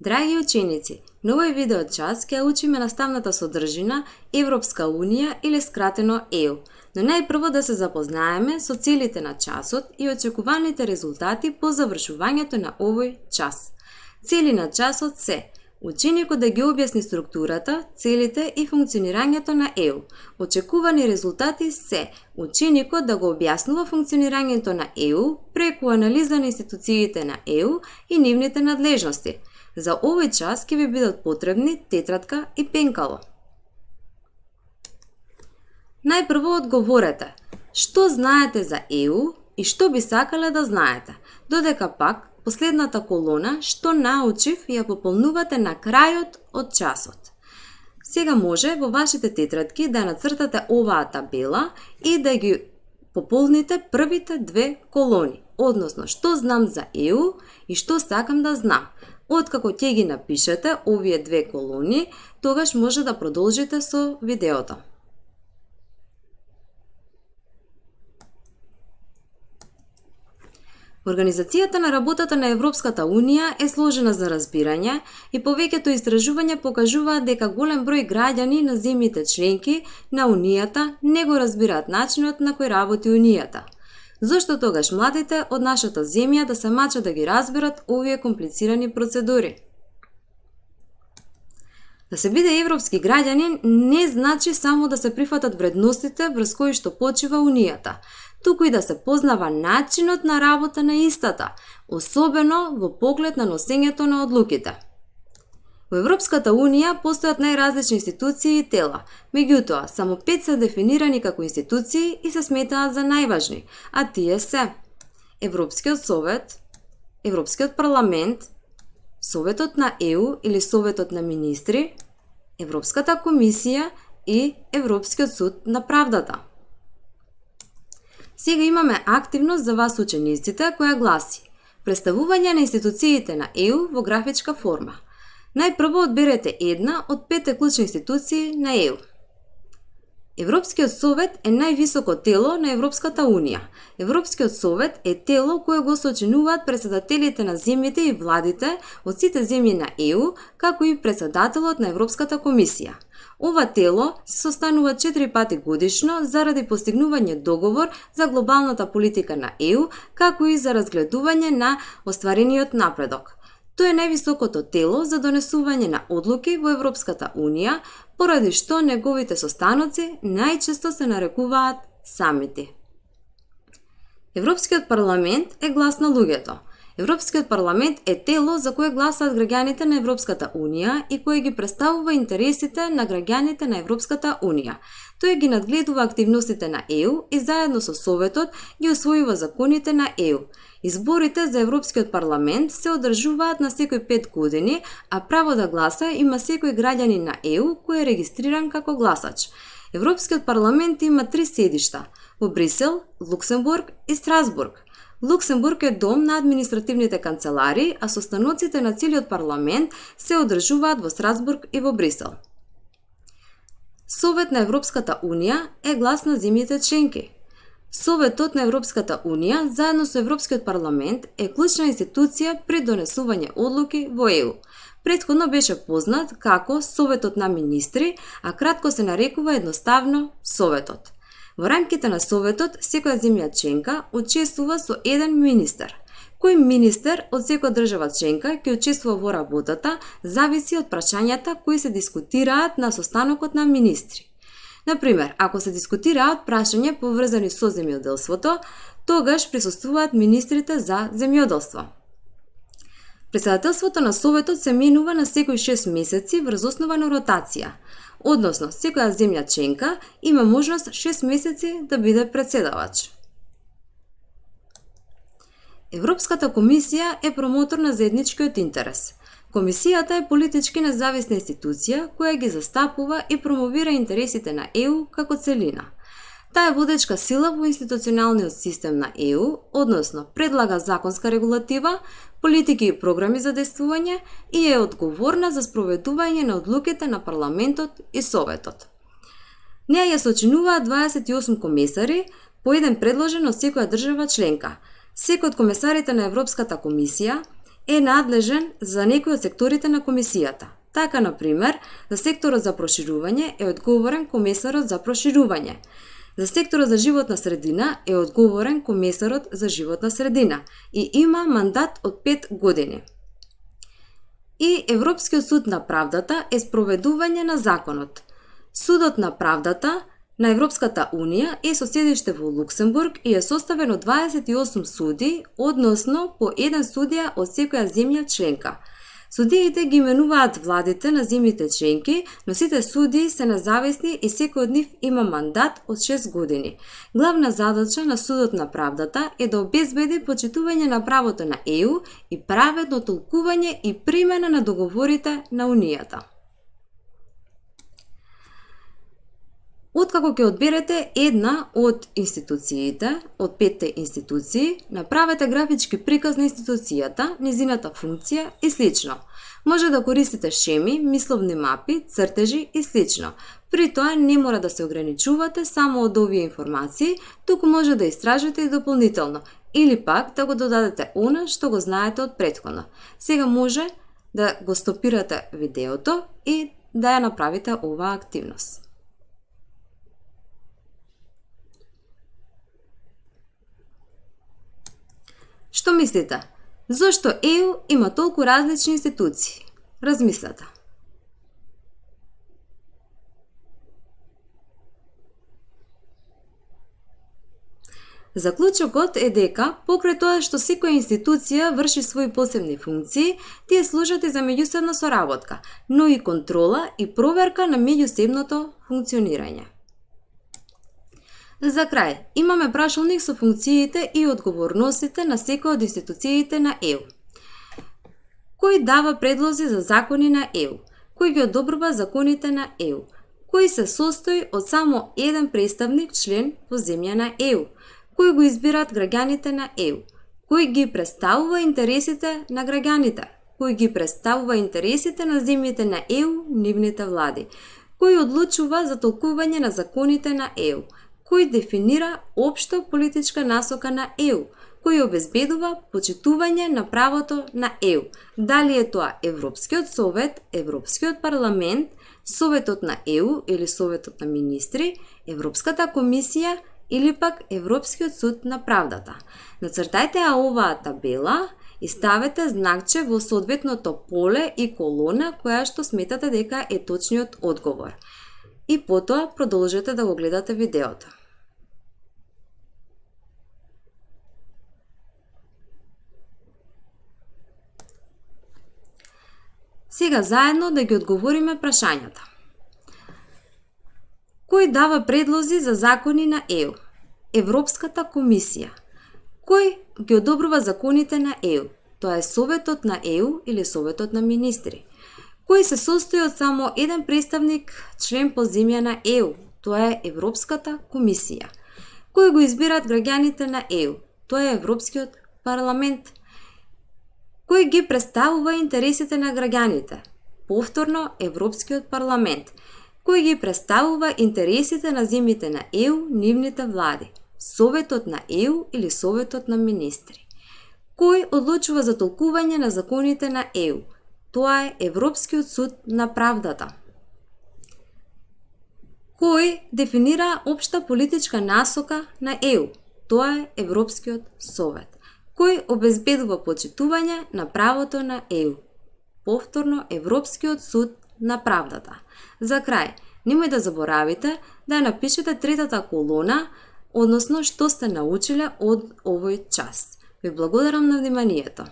Драги ученици, на овој видео час ќе учиме наставната содржина Европска Унија или скратено ЕУ. Но најпрво да се запознаеме со целите на часот и очекуваните резултати по завршувањето на овој час. Цели на часот се: ученикот да ги објасни структурата, целите и функционирањето на ЕУ. Очекувани резултати се: ученикот да го објаснува функционирањето на ЕУ преку анализа на институциите на ЕУ и нивните надлежности. За овој час ќе ви бидат потребни тетрадка и пенкало. Најпрво одговорете: што знаете за ЕУ и што би сакале да знаете, додека пак последната колона што научив ја пополнувате на крајот од часот. Сега може во вашите тетрадки да нацртате оваа табела и да ги пополните првите две колони, односно што знам за ЕУ и што сакам да знам. Откако ќе ги напишете овие две колони, тогаш може да продолжите со видеото. Организацијата на работата на Европската Унија е сложена за разбирање и повеќето истражувања покажуваат дека голем број граѓани на земјите членки на Унијата не го разбираат начинот на кој работи Унијата. Зошто тогаш младите од нашата земја да се мачат да ги разберат овие комплицирани процедури? Да се биде европски граѓанин не значи само да се прифатат вредностите врз кои што почива Унијата, туку и да се познава начинот на работа на истата, особено во поглед на носењето на одлуките. Во Европската Унија постојат најразлични институции и тела, меѓутоа само 5 се дефинирани како институции и се сметаат за најважни, а тие се: Европскиот совет, Европскиот парламент, Советот на ЕУ или Советот на министри, Европската комисија и Европскиот суд на правдата. Сега имаме активност за вас учениците која гласи: представување на институциите на ЕУ во графичка форма. Најпрво одберете една од 5 клучни институции на ЕУ. Европскиот совет е највисоко тело на Европската Унија. Европскиот совет е тело кое го сочинуваат председателите на земјите и владите од сите земји на ЕУ, како и председателот на Европската комисија. Ова тело се состанува 4 пати годишно заради постигнување договор за глобалната политика на ЕУ, како и за разгледување на остварениот напредок. Тоа е највисокото тело за донесување на одлуки во Европската Унија, поради што неговите состаноци најчесто се нарекуваат самити. Европскиот парламент е глас на луѓето. Европскиот парламент е тело за кое гласаат граѓаните на Европската Унија и кое ги представува интересите на граѓаните на Европската Унија. Тој ги надгледува активностите на ЕУ и заедно со Советот ги усвојува законите на ЕУ. Изборите за Европскиот парламент се одржуваат на секој 5 години, а право да гласа има секој граѓанин на ЕУ кој е регистриран како гласач. Европскиот парламент има 3 седишта во Брисел, Луксембург и Страсбург. Луксембург е дом на административните канцелари, а состаноците на целиот парламент се одржуваат во Страсбург и во Брисел. Совет на Европската Унија е глас на земјите членки. Советот на Европската Унија заедно со Европскиот парламент е клучна институција при донесување одлуки во ЕУ. Претходно беше познат како Советот на министри, а кратко се нарекува едноставно Советот. Во рамките на Советот, секоја земја членка учествува со еден министер. Кој министер од секоја држава членка ќе учествува во работата зависи од прашањата кои се дискутираат на состанокот на министри. Например, ако се дискутираат прашања поврзани со земјоделството, тогаш присуствуваат министрите за земјоделство. Председателството на Советот се менува на секој 6 месеци врз основа на ротација. Односно, секоја земја членка има можност 6 месеци да биде председавач. Европската комисија е промотор на заедничкиот интерес. Комисијата е политички независна институција која ги застапува и промовира интересите на ЕУ како целина. Таа е водечка сила во институционалниот систем на ЕУ, односно предлага законска регулатива, политики и програми за действување и е одговорна за спроведување на одлуките на парламентот и Советот. Неа ја сочинуваат 28 комесари, по еден предложен од секоја држава членка. Секој од комесарите на Европската комисија е надлежен за некои од секторите на комисијата. Така, например, за секторот за проширување е одговорен комесарот за проширување. За секторот за животна средина е одговорен комесарот за животна средина и има мандат од 5 години. И Европскиот суд на правдата е спроведување на законот. Судот на правдата на Европската Унија е со седиште во Луксембург и е составен од 28 суди, односно по еден судија од секоја земја членка. Судиите ги именуваат владите на земјите членки, но сите судии се независни и секој од нив има мандат од 6 години. Главна задача на Судот на правдата е да обезбеди почитување на правото на ЕУ и праведно толкување и примена на договорите на Унијата. Откако ќе одберете една од институциите, од 5 институции, направете графички приказ на институцијата, низината функција и слично. Може да користите шеми, мисловни мапи, цртежи и слично. При тоа не мора да се ограничувате само од овие информации, туку може да истражите и дополнително, или пак да го додадете она што го знаете од претходно. Сега може да го стопирате видеото и да ја направите оваа активност. Што мислите? Зошто ЕУ има толку различни институции? Размислете. Заклучокот е дека, покрај тоа што секоја институција врши своји посебни функции, тие служат и за меѓусебна соработка, но и контрола и проверка на меѓусебното функционирање. За крај, имаме прашалник со функциите и одговорностите на секоја од институциите на ЕУ. Кој дава предлози за закони на ЕУ? Кој ги одобрува законите на ЕУ? Кој се состои од само еден представник член во земја на ЕУ? Кој го избират граѓаните на ЕУ? Кој ги представува интересите на граѓаните? Кој ги представува интересите на земјите на ЕУ, нивните влади? Кој одлучува за толкување на законите на ЕУ? Кој дефинира општа политичка насока на ЕУ? Кој обезбедува почитување на правото на ЕУ? Дали е тоа Европскиот совет, Европскиот парламент, Советот на ЕУ или Советот на министри, Европската комисија или пак Европскиот суд на правдата? Нацртајте ја оваа табела и ставете знакче во соодветното поле и колона која што сметате дека е точниот одговор. И потоа продолжете да го гледате видеото. Сега заедно да ги одговориме прашањата. Кој дава предлози за закони на ЕУ? Европската комисија. Кој ги одобрува законите на ЕУ? Тоа е Советот на ЕУ или Советот на министри. Кој се состои од само еден представник член по земја на ЕУ? Тоа е Европската комисија. Кој го избират граѓаните на ЕУ? Тоа е Европскиот парламент. Кој ги представува интересите на граѓаните? Повторно, Европскиот парламент. Кој ги представува интересите на земјите на ЕУ, нивните влади? Советот на ЕУ или Советот на министри. Кој одлучува за толкување на законите на ЕУ? Тоа е Европскиот суд на правдата. Кој дефинира општа политичка насока на ЕУ? Тоа е Европскиот совет. Кој обезбедува почитување на правото на ЕУ? Повторно, Европскиот суд на правдата. За крај, немој да заборавите да напишете третата колона, односно што сте научиле од овој час. Ви благодарам на вниманието.